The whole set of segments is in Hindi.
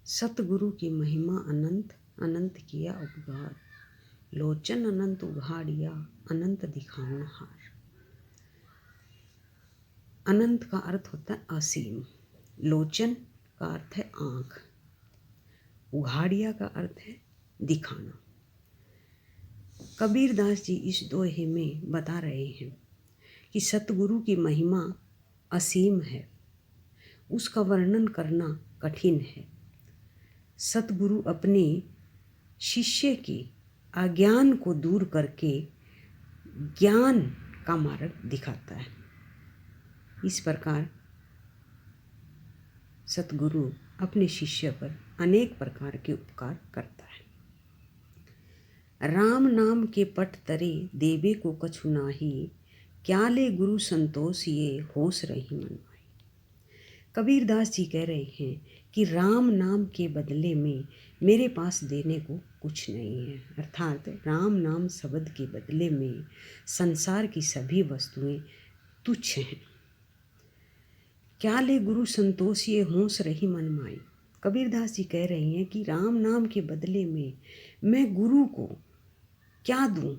सतगुरु की महिमा अनंत, अनंत किया उपकार। लोचन अनंत उघाड़िया, अनंत दिखावन हार। अनंत का अर्थ होता है असीम। लोचन का अर्थ है आँख। उघाड़िया का अर्थ है दिखाना। कबीरदास जी इस दोहे में बता रहे हैं कि सतगुरु की महिमा असीम है, उसका वर्णन करना कठिन है। सतगुरु अपने शिष्य के अज्ञान को दूर करके ज्ञान का मार्ग दिखाता है। इस प्रकार सतगुरु अपने शिष्य पर अनेक प्रकार के उपकार करता है। राम नाम के पट तरे देवे को कछु नाही, क्या ले गुरु संतोष ये होश रही मन माही। कबीरदास जी कह रहे हैं कि राम नाम के बदले में मेरे पास देने को कुछ नहीं है। अर्थात राम नाम शब्द के बदले में संसार की सभी वस्तुएं तुच्छ हैं। क्या ले गुरु संतोष ये होश रही मन माई। कबीरदास जी कह रहे हैं कि राम नाम के बदले में मैं गुरु को क्या दूं,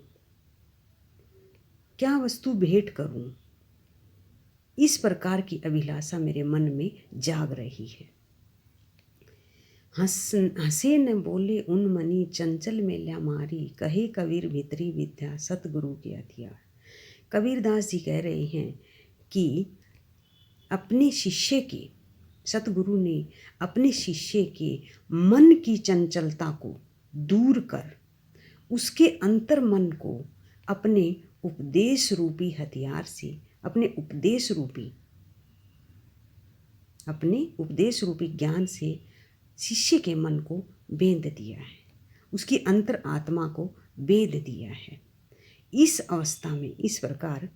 क्या वस्तु भेंट करूं, इस प्रकार की अभिलाषा मेरे मन में जाग रही है। हंसे न बोले उन मनी, चंचल में ल्या मारी, कहे कबीर भीतरी विद्या सतगुरु के हथियार। कबीरदास जी कह रहे हैं कि अपने शिष्य के, सतगुरु ने अपने शिष्य के मन की चंचलता को दूर कर उसके अंतर मन को अपने उपदेश रूपी हथियार से, अपने उपदेश रूपी ज्ञान से शिष्य के मन को बेंध दिया है, उसकी अंतर आत्मा को बेध दिया है। इस अवस्था में इस प्रकार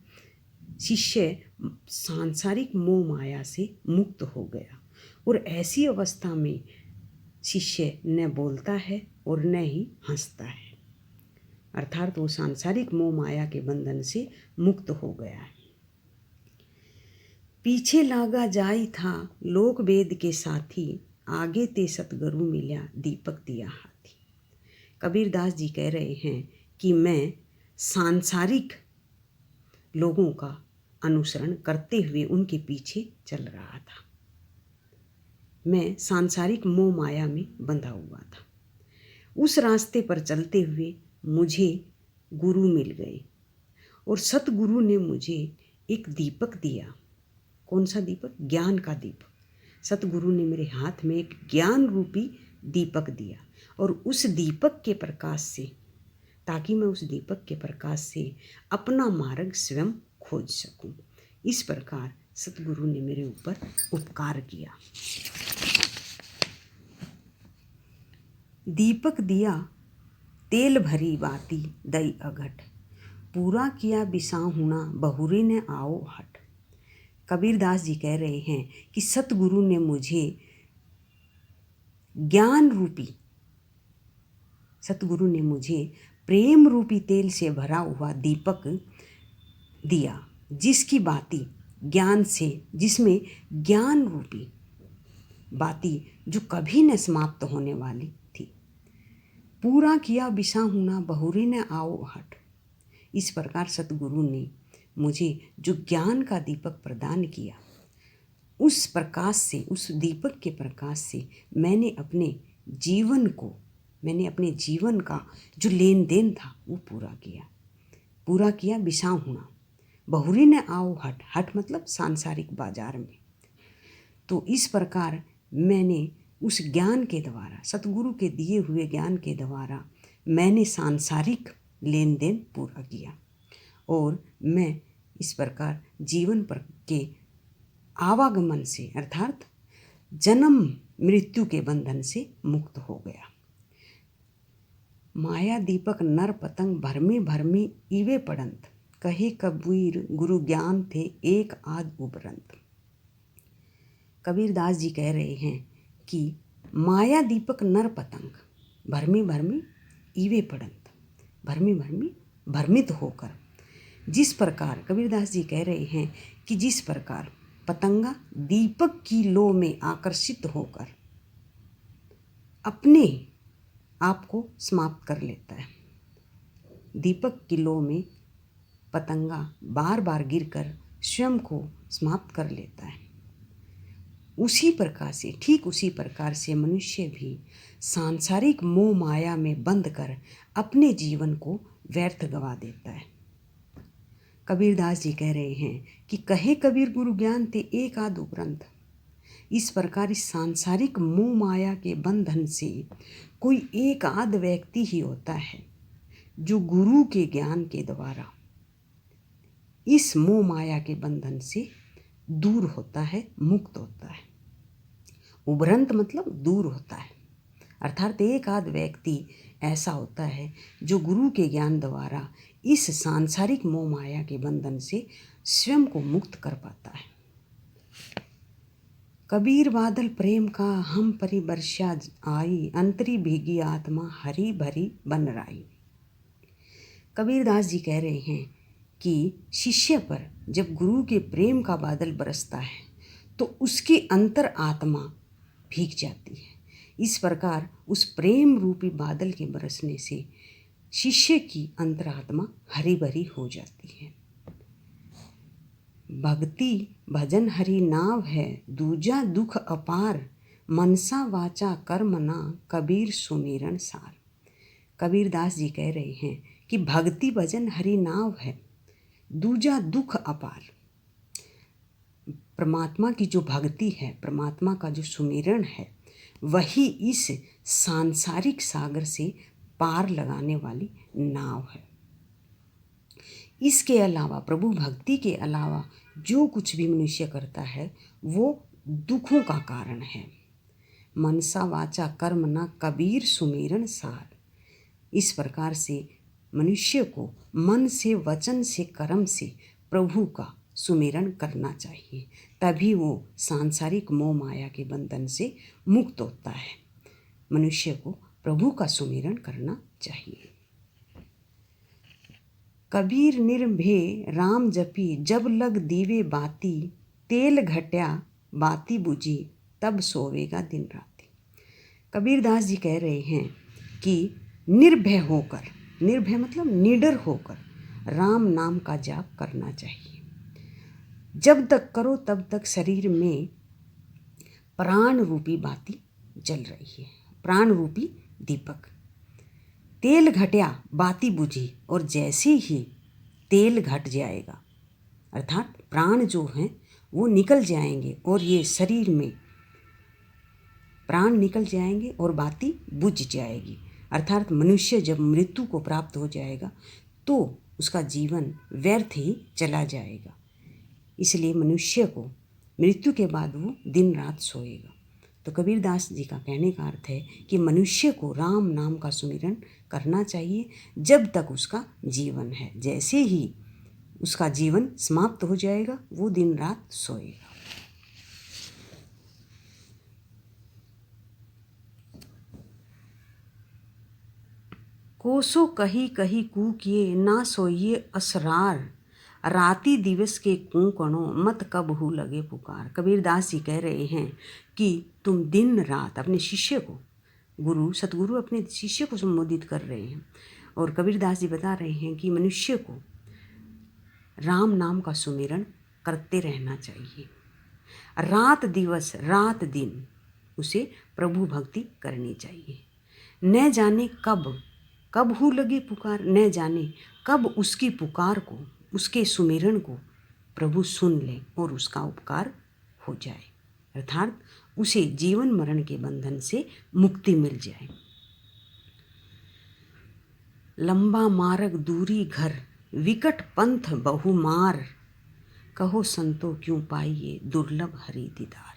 शिष्य सांसारिक मोह माया से मुक्त हो गया और ऐसी अवस्था में शिष्य न बोलता है और न ही हंसता है। अर्थात वो सांसारिक मोह माया के बंधन से मुक्त हो गया है। पीछे लागा जाई था लोक वेद के साथी, आगे ते सतगुरु मिल्या दीपक दिया हाथी। कबीरदास जी कह रहे हैं कि मैं सांसारिक लोगों का अनुसरण करते हुए उनके पीछे चल रहा था। मैं सांसारिक मोह माया में बंधा हुआ था। उस रास्ते पर चलते हुए मुझे गुरु मिल गए और सतगुरु ने मुझे एक दीपक दिया। कौन सा दीपक? ज्ञान का दीपक। सतगुरु ने मेरे हाथ में एक ज्ञान रूपी दीपक दिया और उस दीपक के प्रकाश से, ताकि मैं उस दीपक के प्रकाश से अपना मार्ग स्वयं खोज सकूं। इस प्रकार सतगुरु ने मेरे ऊपर उपकार किया। दीपक दिया तेल भरी बाती दई अघट, पूरा किया बिसाहुणा बहुरी ने आओ हट। कबीरदास जी कह रहे हैं कि सतगुरु ने मुझे ज्ञान रूपी, सतगुरु ने मुझे प्रेम रूपी तेल से भरा हुआ दीपक दिया, जिसकी बाती ज्ञान से, जिसमें ज्ञान रूपी बाती जो कभी न समाप्त होने वाली थी। पूरा किया बिसाहुणा बहुरी ने आओ हट। इस प्रकार सतगुरु ने मुझे जो ज्ञान का दीपक प्रदान किया, उस प्रकाश से, उस दीपक के प्रकाश से मैंने अपने जीवन का जो लेन देन था वो पूरा किया बिसाहुणा। बहुरी ने आओ हट, हट मतलब सांसारिक बाजार में। तो इस प्रकार मैंने उस ज्ञान के द्वारा, सतगुरु के दिए हुए ज्ञान के द्वारा मैंने सांसारिक लेन देन पूरा किया और मैं इस प्रकार जीवन पर के आवागमन से, अर्थात जन्म मृत्यु के बंधन से मुक्त हो गया। माया दीपक नर पतंग भरमी भरमी इवे पड़ंत, कहे कबीर गुरु ज्ञान थे एक आध उबरंत। कबीरदास जी कह रहे हैं कि माया दीपक नर पतंग भरमी भरमी इवे पड़ंत, भरमी भरमी भ्रमित होकर, जिस प्रकार कबीरदास जी कह रहे हैं कि जिस प्रकार पतंगा दीपक की लो में आकर्षित होकर अपने आप को समाप्त कर लेता है। दीपक की लौ में पतंगा बार बार गिरकर स्वयं को समाप्त कर लेता है। उसी प्रकार से, ठीक उसी प्रकार से मनुष्य भी सांसारिक मोह माया में बंध कर अपने जीवन को व्यर्थ गवा देता है। कबीरदास जी कह रहे हैं कि कहे कबीर गुरु ज्ञान ते एक आध उपरंत। इस प्रकार इस सांसारिक मोह माया के बंधन से कोई एक आध व्यक्ति ही होता है जो गुरु के ज्ञान के द्वारा इस मोह माया के बंधन से दूर होता है, मुक्त होता है। उभरंत मतलब दूर होता है, अर्थात एक आध व्यक्ति ऐसा होता है जो गुरु के ज्ञान द्वारा इस सांसारिक मोह माया के बंधन से स्वयं को मुक्त कर पाता है। कबीर बादल प्रेम का हम परी वर्षा आई, अंतरी भीगी आत्मा हरी भरी बन राई। कबीरदास जी कह रहे हैं कि शिष्य पर जब गुरु के प्रेम का बादल बरसता है तो उसकी अंतर आत्मा भीग जाती है। इस प्रकार उस प्रेम रूपी बादल के बरसने से शिष्य की अंतरात्मा हरी भरी हो जाती है। भक्ति भजन हरि नाव है, दूजा दुख अपार, मनसा वाचा कर्म ना, कबीर सुमिरन सार। कबीरदास जी कह रहे हैं कि भक्ति भजन हरि नाव है, दूजा दुख अपार। परमात्मा की जो भक्ति है, परमात्मा का जो सुमिरन है, वही इस सांसारिक सागर से पार लगाने वाली नाव है। इसके अलावा, प्रभु भक्ति के अलावा जो कुछ भी मनुष्य करता है वो दुखों का कारण है। मनसा वाचा कर्म ना, कबीर सुमिरन सार। इस प्रकार से मनुष्य को मन से, वचन से, कर्म से प्रभु का सुमिरन करना चाहिए, तभी वो सांसारिक मोह माया के बंधन से मुक्त होता है। मनुष्य को प्रभु का सुमिरन करना चाहिए। कबीर निर्भय राम जपी, जब लग दीवे बाती, तेल घट्या बाती बुझी, तब सोवेगा दिन राती। कबीरदास जी कह रहे हैं कि निर्भय होकर, निर्भय मतलब निडर होकर, राम नाम का जाप करना चाहिए। जब तक करो तब तक शरीर में प्राण रूपी बाती जल रही है, प्राण रूपी दीपक। तेल घटया बाती बुझी, और जैसे ही तेल घट जाएगा, अर्थात प्राण जो हैं वो निकल जाएंगे और ये शरीर में प्राण निकल जाएंगे और बाती बुझ जाएगी, अर्थात मनुष्य जब मृत्यु को प्राप्त हो जाएगा तो उसका जीवन व्यर्थ ही चला जाएगा। इसलिए मनुष्य को मृत्यु के बाद वो दिन रात सोएगा। तो कबीरदास जी का कहने का अर्थ है कि मनुष्य को राम नाम का सुमिरन करना चाहिए जब तक उसका जीवन है। जैसे ही उसका जीवन समाप्त हो जाएगा वो दिन रात सोएगा। कोसो कही कही कूकिए, ना सोइए असरार, राति दिवस के कूकणों, मत कब हु लगे पुकार। कबीरदास जी कह रहे हैं कि तुम दिन रात अपने शिष्य को, गुरु सतगुरु अपने शिष्य को संबोधित कर रहे हैं, और कबीरदास जी बता रहे हैं कि मनुष्य को राम नाम का सुमिरन करते रहना चाहिए। रात दिवस, रात दिन उसे प्रभु भक्ति करनी चाहिए। न जाने कब हु लगे पुकार, न जाने कब उसकी पुकार को, उसके सुमिरन को प्रभु सुन ले और उसका उपकार हो जाए, अर्थात उसे जीवन मरण के बंधन से मुक्ति मिल जाए। लंबा मार्ग दूरी घर, विकट पंथ बहुमार, कहो संतो क्यों पाइए दुर्लभ हरि दीदार।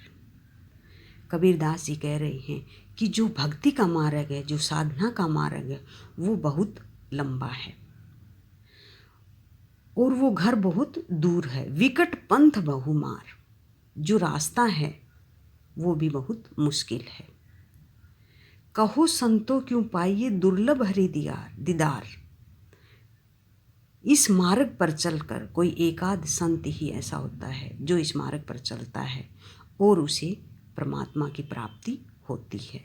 कबीरदास जी कह रहे हैं कि जो भक्ति का मार्ग है, जो साधना का मार्ग है, वो बहुत लंबा है और वो घर बहुत दूर है। विकट पंथ बहुमार, जो रास्ता है वो भी बहुत मुश्किल है। कहो संतो क्यों पाइए दुर्लभ हरि दीदार। इस मार्ग पर चलकर कोई एकाध संत ही ऐसा होता है जो इस मार्ग पर चलता है और उसे परमात्मा की प्राप्ति होती है।